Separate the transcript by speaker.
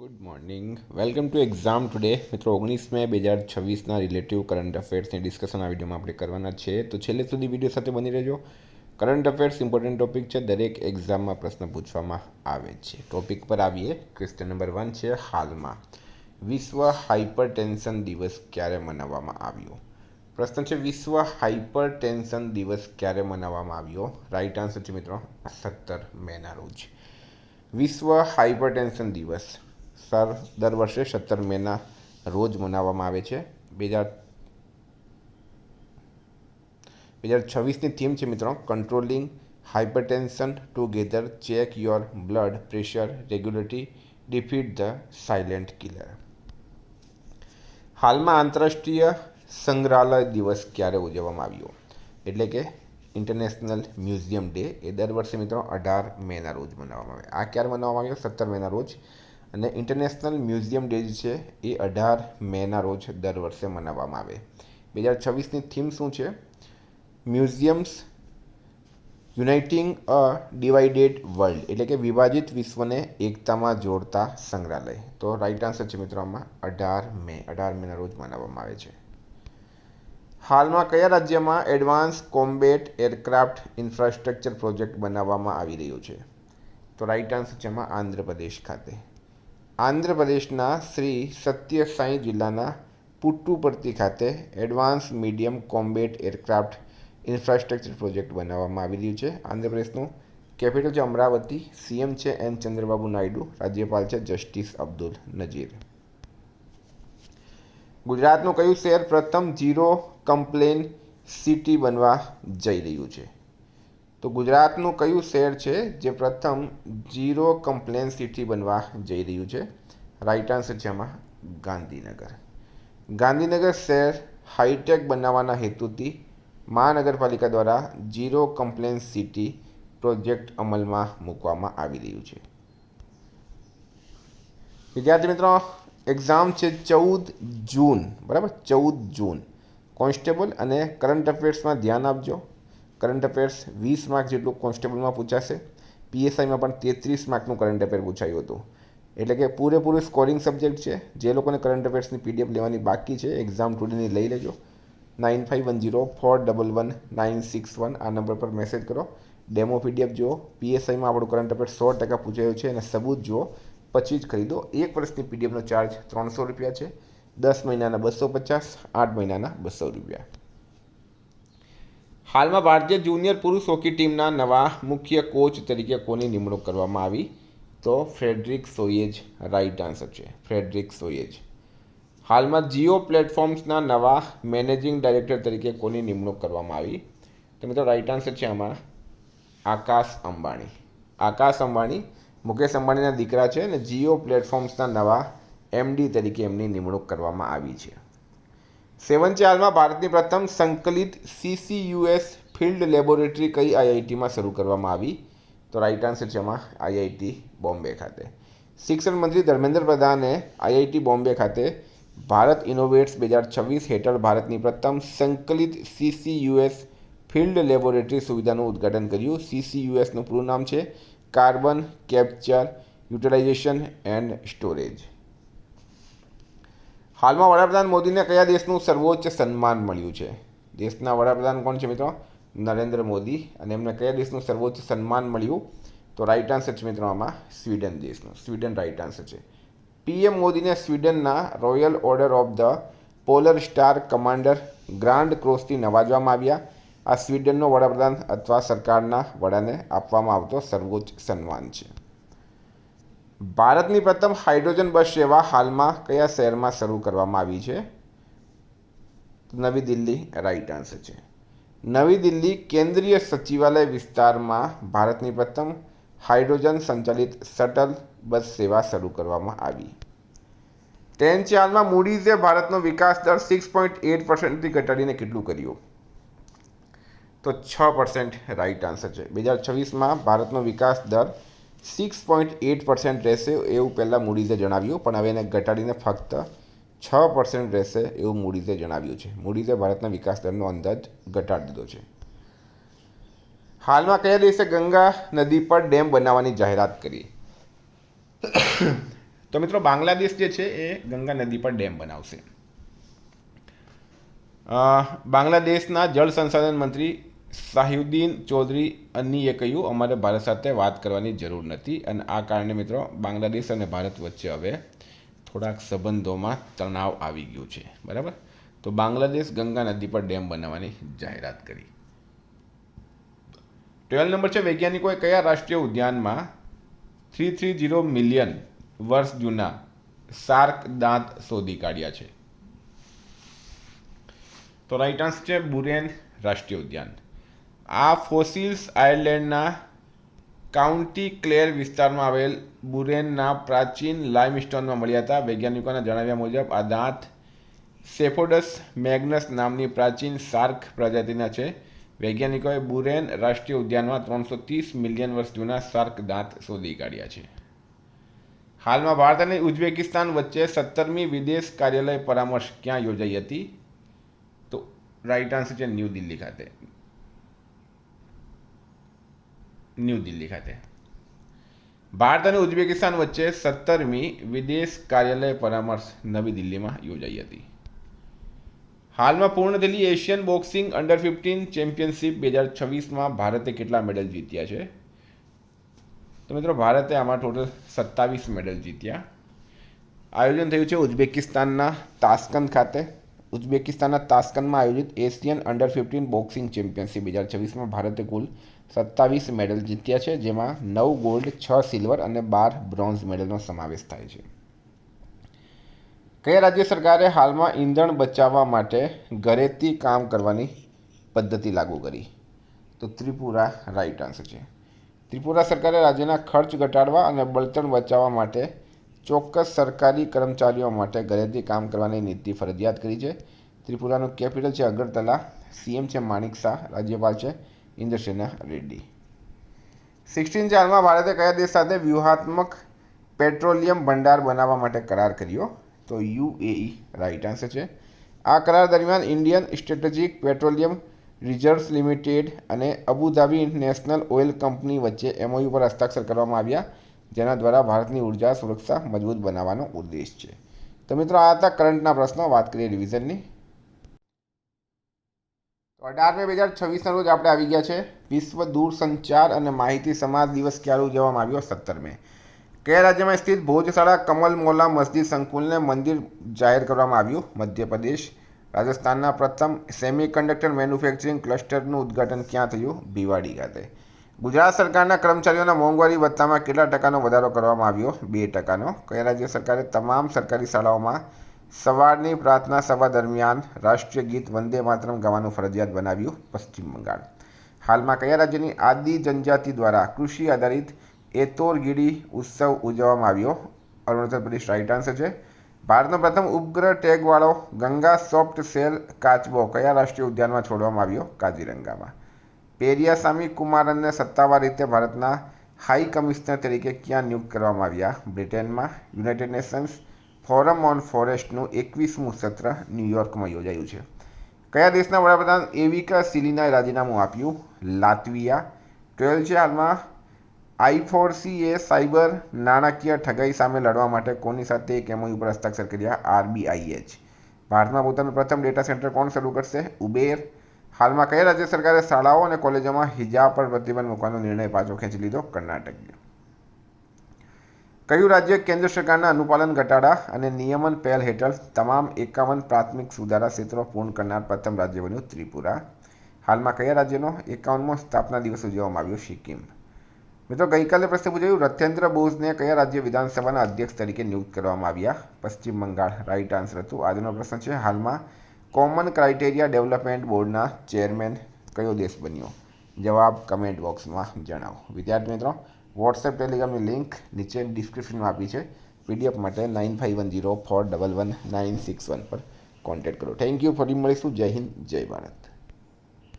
Speaker 1: Good morning, welcome to exam today. મિત્રો 19 મે 2026ના relative current અફેર્સની discussion આ વિડીયોમાં આપણે કરવાના છે, તો છેલ્લે સુધી વિડીયો સાથે બની રહેજો. કરંટ અફેર્સ ઇમ્પોર્ટન્ટ ટોપિક છે, દરેક એક્ઝામમાં પ્રશ્ન પૂછવામાં આવે છે. ટોપિક પર આવીએ. ક્વેશ્ચન નંબર 1 છે, હાલમાં વિશ્વ હાઇપરટેન્શન દિવસ ક્યારે મનાવવામાં આવ્યો? પ્રશ્ન છે, વિશ્વ હાઇપરટેન્શન દિવસ ક્યારે મનાવવામાં આવ્યો? રાઈટ આન્સર છે મિત્રો 17 મેના રોજ. વિશ્વ હાઇપરટેન્શન દિવસ દર વર્ષે 17 મેના રોજ મનાવવામાં આવે છે. 2026ની થીમ છે મિત્રો, controlling hypertension together, check your blood pressure regulatory, defeat the silent killer. હાલમાં આંતરરાષ્ટ્રીય સંગ્રહાલય દિવસ ક્યારે ઉજવવામાં આવ્યો? એટલે કે ઇન્ટરનેશનલ મ્યુઝિયમ ડે એ દર વર્ષે મિત્રો 18 મેના રોજ મનાવવામાં આવે. આ ક્યારે મનાવવામાં આવ્યો? 17 મેના રોજ. અને ઇન્ટરનેશનલ મ્યુઝિયમ ડે છે એ 18 મેના રોજ દર વર્ષે મનાવવામાં આવે. 2026ની થીમ શું છે? મ્યુઝિયમ્સ યુનાઇટિંગ અ ડિવાઇડેડ વર્લ્ડ, એટલે કે વિભાજિત વિશ્વને એકતામાં જોડતા સંગ્રહાલય. તો રાઈટ આન્સર છે મિત્રો આમાં 18 મેના રોજ મનાવવામાં આવે છે. હાલમાં કયા રાજ્યમાં advance combat aircraft infrastructure project બનાવવામાં આવી રહ્યો છે? તો રાઈટ આન્સર છે એમાં આંધ્રપ્રદેશ ખાતે. આંધ્રપ્રદેશના શ્રી સત્ય સાઈ જિલ્લાના પુટ્ટુપર્તી ખાતે advance medium combat aircraft infrastructure project બનાવવામાં આવી રહ્યું છે. આંધ્રપ્રદેશનું કેપિટલ છે અમરાવતી. સીએમ છે એન ચંદ્રબાબુ નાયડુ. રાજ્યપાલ છે જસ્ટિસ અબ્દુલ નજીર. ગુજરાતનું કયું શહેર પ્રથમ ઝીરો કમ્પ્લેન સિટી બનવા જઈ રહ્યું છે? તો ગુજરાતનું કયું શહેર છે જે પ્રથમ ઝીરો કમ્પ્લેન સિટી બનવા જઈ રહ્યું છે? રાઈટ આન્સર છે આમાં ગાંધીનગર. ગાંધીનગર શહેર હાઈટેક બનાવવાના હેતુથી મહાનગરપાલિકા દ્વારા ઝીરો કમ્પ્લેન સિટી પ્રોજેક્ટ અમલમાં મૂકવામાં આવી રહ્યું છે. વિદ્યાર્થી મિત્રો, એક્ઝામ છે 14 જૂન, બરાબર, 14 જૂન. કોન્સ્ટેબલ અને કરંટ અફેર્સમાં ધ્યાન આપજો. કરંટ અફેર્સ 20 માર્ક જેટલું કોન્સ્ટેબલમાં પૂછાશે. પીએસઆઈમાં પણ 33 માર્કનું કરંટ અફેર પૂછાયું હતું. એટલે કે પૂરેપૂરું સ્કોરિંગ સબ્જેક્ટ છે. જે લોકોને કરંટ અફેર્સની પીડીએફ લેવાની બાકી છે, એક્ઝામ ટુડેની લઈ લેજો. 9510410961 આ નંબર પર મેસેજ કરો. ડેમો પીડીએફ જુઓ. પીએસઆઈમાં આપણું કરંટ અફેર 100% પૂછાયું છે અને સબૂત જુઓ, પછી જ ખરીદો. એક વર્ષની પીડીએફનો ચાર્જ 300 રૂપિયા છે. 10 મહિનાના 250, 8 મહિનાના 200 રૂપિયા. હાલમાં ભારતીય જુનિયર પુરુષ હોકી ટીમના નવા મુખ્ય કોચ તરીકે કોની નિમણૂક કરવામાં આવી? તો ફ્રેડરિક સોયેજ રાઈટ આન્સર છે, ફ્રેડરિક સોયેજ. હાલમાં જીઓ પ્લેટફોર્મ્સના નવા મેનેજિંગ ડાયરેક્ટર તરીકે કોની નિમણૂક કરવામાં આવી? તો મિત્રો રાઈટ આન્સર છે આમાં આકાશ અંબાણી. આકાશ અંબાણી મુકેશ અંબાણીના દીકરા છે અને જીઓ પ્લેટફોર્મ્સના નવા એમડી તરીકે એમની નિમણૂક કરવામાં આવી છે. 7 છે, હાલમાં ભારતની પ્રથમ સંકલિત CCUS ફિલ્ડ લેબોરેટરી કઈ આઈઆઈટીમાં શરૂ કરવામાં આવી? તો રાઈટ આન્સર છે એમાં આઈઆઈટી બોમ્બે ખાતે. શિક્ષણ મંત્રી ધર્મેન્દ્ર પ્રધાને આઈઆઈટી બોમ્બે ખાતે ભારત ઇનોવેટ્સ 2026 હેઠળ ભારતની પ્રથમ સંકલિત CCUS ફિલ્ડ લેબોરેટરી સુવિધાનું ઉદ્ઘાટન કર્યું. CCUSનું પૂરું નામ છે carbon capture utilization and storage. હાલમાં વડાપ્રધાન મોદીને કયા દેશનું સર્વોચ્ચ સન્માન મળ્યું છે? દેશના વડાપ્રધાન કોણ છે મિત્રો? નરેન્દ્ર મોદી. અને એમને કયા દેશનું સર્વોચ્ચ સન્માન મળ્યું? તો રાઈટ આન્સર છે મિત્રો આમાં સ્વીડન દેશનું. સ્વીડન રાઈટ આન્સર છે. પીએમ મોદીને સ્વીડનના royal order of the polar star commander grand ક્રોસથી નવાજવામાં આવ્યા. આ સ્વીડનનો વડાપ્રધાન અથવા સરકારના વડાને આપવામાં આવતો સર્વોચ્ચ સન્માન છે. ભારતની પ્રથમ હાઇડ્રોજન બસ સેવા હાલમાં કયા શહેરમાં શરૂ કરવામાં આવી છે? નવી દિલ્હી રાઈટ આન્સર છે. નવી દિલ્હી કેન્દ્રીય સચિવાલય વિસ્તારમાં ભારતની પ્રથમ હાઇડ્રોજન સંચાલિત શટલ બસ સેવા શરૂ કરવામાં આવી. 10 છે, હાલમાં મૂડીઝે ભારતનો વિકાસ દર 6.8%થી ઘટાડીને કેટલું કર્યું? તો 6% રાઈટ આન્સર છે. 2026માં ભારતનો વિકાસ દર 6.8% રહેશે એવું પહેલાં મૂડીઝે જણાવ્યું, પણ હવે એને ઘટાડીને ફક્ત 6% રહેશે એવું મૂડીઝે જણાવ્યું છે. મૂડીઝે ભારતના વિકાસ દરનો અંદાજ ઘટાડી દીધો છે. હાલમાં કયા દેશે ગંગા નદી પર ડેમ બનાવવાની જાહેરાત કરી? તો મિત્રો બાંગ્લાદેશ જે છે એ ગંગા નદી પર ડેમ બનાવશે. બાંગ્લાદેશના જળ સંસાધન મંત્રી શાહિઉદ્દીન ચૌધરી અન્નીએ કહ્યું, અમારે ભારત સાથે વાત કરવાની જરૂર નથી. અને આ કારણે મિત્રો બાંગ્લાદેશ અને ભારત વચ્ચે હવે થોડાક સંબંધોમાં તણાવ આવી ગયું છે. બરાબર. તો બાંગ્લાદેશ ગંગા નદી પર ડેમ બનાવવાની જાહેરાત કરી. 12 નંબર છે, વૈજ્ઞાનિકોએ કયા રાષ્ટ્રીય ઉદ્યાનમાં 330 મિલિયન વર્ષ જૂના શાર્ક દાંત શોધી કાઢ્યા છે? તો રાઈટ આન્સર છે બુરેન રાષ્ટ્રીય ઉદ્યાન. આ ફોસિલ્સ આયર્લેન્ડના કાઉન્ટી ક્લેર વિસ્તારમાં આવેલ બુરેનના પ્રાચીન લાઇમસ્ટોનમાં મળ્યા હતા. વૈજ્ઞાનિકોના જણાવ્યા મુજબ આ દાંત સેફોડસ મેગ્નસ નામની પ્રાચીન શાર્ક પ્રજાતિના છે. વૈજ્ઞાનિકોએ બુરેન રાષ્ટ્રીય ઉદ્યાનમાં 330 મિલિયન વર્ષ જૂના શાર્ક દાંત શોધી કાઢ્યા છે. હાલમાં ભારત અને ઉઝબેકિસ્તાન વચ્ચે 17મી વિદેશ કાર્યાલય પરામર્શ ક્યાં યોજાઈ હતી? તો રાઈટ આન્સર છે ન્યૂ દિલ્હી ખાતે. ભારત અને ઉઝબેકિસ્તાન વચ્ચે 17મી વિદેશ કાર્યાલય પરામર્શ નવી દિલ્હીમાં યોજાઈ હતી. હાલમાં પૂર્ણ થયેલી એશિયન બોક્સિંગ અંડર 15 ચેમ્પિયનશિપ 2026માં ભારતે કેટલા મેડલ જીત્યા છે? તો મિત્રો ભારતે આમાં ટોટલ 27 મેડલ જીત્યા. આયોજન થયું છે ઉઝબેકિસ્તાનના તાસ્કંદ ખાતે. ઉઝબેકિસ્તાનના તાસ્કંદમાં આયોજિત એશિયન અંડર 15 બોક્સિંગ ચેમ્પિયનશિપ 2026માં ભારતે કુલ 27 મેડલ જીત્યા છે, જેમાં 9 ગોલ્ડ, 6 સિલ્વર અને 12 બ્રોન્ઝ મેડલનો સમાવેશ થાય છે. કયા રાજ્ય સરકારે હાલમાં ઈંધણ બચાવવા માટે ઘરેથી કામ કરવાની પદ્ધતિ લાગુ કરી? તો ત્રિપુરા રાઈટ આન્સર છે. ત્રિપુરા સરકારે રાજ્યના ખર્ચ ઘટાડવા અને બળતણ બચાવવા માટે ચોક્કસ સરકારી કર્મચારીઓ માટે ઘરેથી કામ કરવાની નીતિ ફરજિયાત કરી છે. ત્રિપુરાનું કેપિટલ છે અગરતલા. સીએમ છે માણિક શાહ. રાજ્યપાલ છે ઇન્દ્રસેના રેડ્ડી. 16 હાલમાં ભારતે કયા દેશ સાથે વ્યૂહાત્મક પેટ્રોલિયમ ભંડાર બનાવવા માટે કરાર કર્યો? તો યુએઈ રાઈટ આન્સર છે. આ કરાર દરમિયાન Indian strategic petroleum reserves limited અને અબુધાબી નેશનલ ઓઇલ કંપની વચ્ચે એમઓયુ પર હસ્તાક્ષર કરવામાં આવ્યા, જેના દ્વારા ભારતની ઉર્જા સુરક્ષા મજબૂત બનાવવાનો ઉદ્દેશ છે. તો મિત્રો આ હતા કરંટના પ્રશ્નો. વાત કરીએ રિવિઝનની. 18 મે 2026ના રોજ આપણે આવી ગયા છે. વિશ્વ દૂરસંચાર અને માહિતી સમાજ દિવસ ક્યારે ઉજવવામાં આવ્યો? 17 મે. કયા રાજ્યમાં સ્થિત ભોજશાળા કમલ મોલા મસ્જિદ સંકુલને મંદિર જાહેર કરવામાં આવ્યું? મધ્યપ્રદેશ. રાજસ્થાનના પ્રથમ સેમિકન્ડક્ટર મેન્યુફેક્ચરિંગ ક્લસ્ટરનું ઉદ્ઘાટન ક્યાં થયું? ભિવાડી ખાતે. ગુજરાત સરકારના કર્મચારીઓના મોંઘવારી ભથ્થામાં કેટલા ટકાનો વધારો કરવામાં આવ્યો? 2%. કયા રાજ્ય સરકારે તમામ સરકારી શાળાઓમાં સવારની પ્રાર્થના સભા દરમિયાન રાષ્ટ્રીય ગીત વંદે માતરમ ગાવાનું ફરજિયાત બનાવ્યું? પશ્ચિમ બંગાળ. હાલમાં કયા રાજ્યની આદિ જનજાતિ દ્વારા કૃષિ આધારિત એતોરગીડી ઉત્સવ ઉજવવામાં આવ્યો? અરુણાચલ પ્રદેશ રાઈટ આન્સર છે. ભારતનો પ્રથમ ઉપગ્રહ ટેગવાળો ગંગા સોફ્ટ સેલ કાચબો કયા રાષ્ટ્રીય ઉદ્યાનમાં છોડવામાં આવ્યો? કાઝીરંગામાં. પેરિયાસામી કુમારનને સત્તાવાર રીતે ભારતના હાઈ કમિશનર તરીકે ક્યાં નિયુક્ત કરવામાં આવ્યા? બ્રિટનમાં. યુનાઇટેડ નેશન્સ ફોરમ ઓન ફોરેસ્ટનું 21મું સત્ર ન્યૂયોર્કમાં યોજાયું છે. કયા દેશના વડાપ્રધાન એવિકા સિલિનાએ રાજીનામું આપ્યું? લાત્વિયા. 12 છે હાલમાં I4Cએ સાયબર નાણાકીય ઠગાઈ સામે લડવા માટે કોની સાથે એક એમઓયુ પર હસ્તાક્ષર કર્યા? RBIH. ભારતમાં પોતાનું પ્રથમ ડેટા સેન્ટર કોણ શરૂ કરશે? ઉબેર. હાલમાં કયા રાજ્ય સરકારે શાળાઓ અને કોલેજોમાં હિજાબ પર પ્રતિબંધ મૂકવાનો નિર્ણય પાછો ખેંચી લીધો? કર્ણાટક. કયું રાજ્ય કેન્દ્ર સરકારના અનુપાલન ઘટાડા અને નિયમન પહેલ હેઠળ તમામ 51 પ્રાથમિક સુધારા ક્ષેત્રો પૂર્ણ કરનાર પ્રથમ રાજ્ય બન્યું? ત્રિપુરા. હાલમાં કયા રાજ્યનો 51મો સ્થાપના દિવસ ઉજવવામાં આવ્યો? સિક્કિમ. મિત્રો ગઈકાલે પ્રશ્ન પૂછાયું, રથેન્દ્ર બોઝને કયા રાજ્ય વિધાનસભાના અધ્યક્ષ તરીકે નિયુક્ત કરવામાં આવ્યા? પશ્ચિમ બંગાળ રાઈટ આન્સર હતું. આજનો પ્રશ્ન છે, હાલમાં કોમન ક્રાઇટેરિયા ડેવલપમેન્ટ બોર્ડના ચેરમેન કયો દેશ બન્યો? જવાબ કમેન્ટ બોક્સમાં જણાવો. વિદ્યાર્થી મિત્રો, વોટ્સએપ ટેલિગ્રામની લિંક નીચે ડિસ્ક્રિપ્શનમાં આપી છે. પીડીએફ માટે 9510411961 પર કોન્ટેક્ટ કરો. Thank you. ફરી મળીશું. જય હિન્દ, જય ભારત.